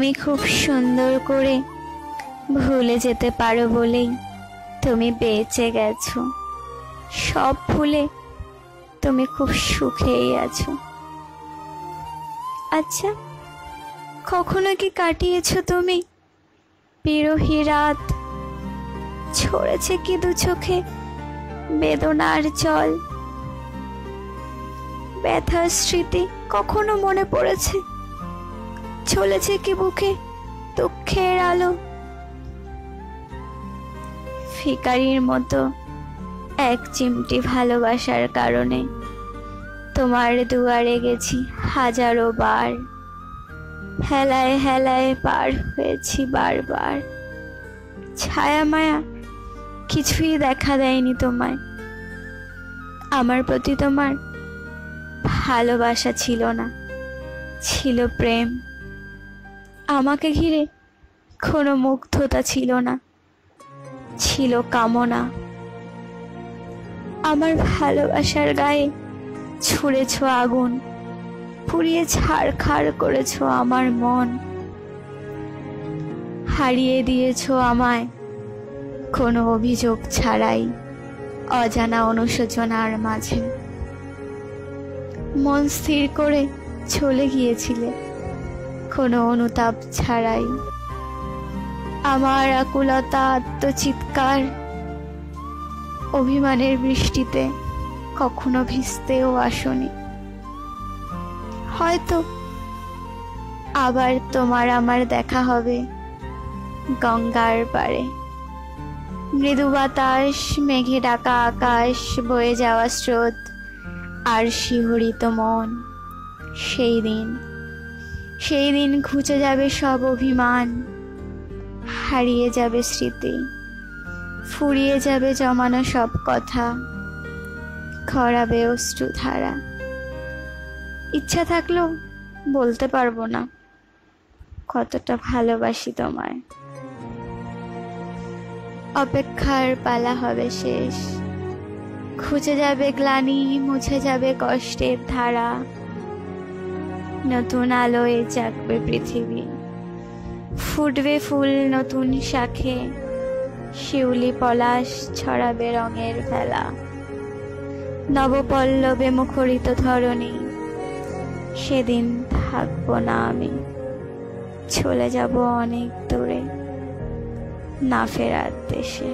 তুমি খুব সুন্দর করে ভুলে যেতে পারো বলেই তুমি বেঁচে গেছো। সব ভুলে তুমি খুব সুখেই আছো। আচ্ছা, কখনো কি কাটিয়েছো তুমি বিরহী রাত? ছড়েছে কি দু চোখে বেদনার জল? ব্যথার স্মৃতি কখনো মনে পড়েছে? চলেছে কি বুকে দুঃখের আলো? ভিখারির মতো এক চিমটি ভালোবাসার কারণে তোমার দুয়ারে গেছি হাজারো বার। হেলায় হেলায় পার হয়েছি বারবার। ছায়া মায়া কিছুই দেখা দেয়নি তোমায়। আমার প্রতি তোমার ভালোবাসা ছিল না, ছিল প্রেম। আমাকে ঘিরে কোনো মুগ্ধতা ছিল না, ছিল কামনা। আমার ভালোবাসার গায়ে ছুঁড়েছ আগুন, পুড়িয়ে ছারখার করেছ আমার মন। হারিয়ে দিয়েছ আমায় কোনো অভিযোগ ছাড়াই, অজানা অনুশোচনার মাঝে। মন স্থির করে চলে গিয়েছিলে কোনো অনুতাপ ছাড়াই। আমার আকুলতা আত্মচিৎকার অভিমানের বৃষ্টিতে কখনো ভিজতেও আসনি। হয়তো আবার তোমার আমার দেখা হবে গঙ্গার পাড়ে। মৃদু বাতাস, মেঘে ঢাকা আকাশ, বয়ে যাওয়া স্রোত আর শিহরিত মন। সেই দিন ঘুচে যাবে সব অভিমান, হারিয়ে যাবে স্মৃতি, ফুরিয়ে যাবে জমানো সব কথা, খরাবে অশ্রুধারা। ইচ্ছা থাকলেও বলতে পারবো না কতটা ভালোবাসি তোমায়। অপেক্ষার পালা হবে শেষ, খুঁজে যাবে গ্লানি, মুছে যাবে কষ্টের ধারা। নতুন আলোয় জাগবে পৃথিবী, ফুটবে ফুল নতুন শাখে, শিউলি পলাশ ছড়াবে রঙের ভেলা। নবপল্লবে মুখরিত ধরণী, সেদিন থাকবো না আমি, চলে যাব অনেক দূরে না ফেরার দেশে।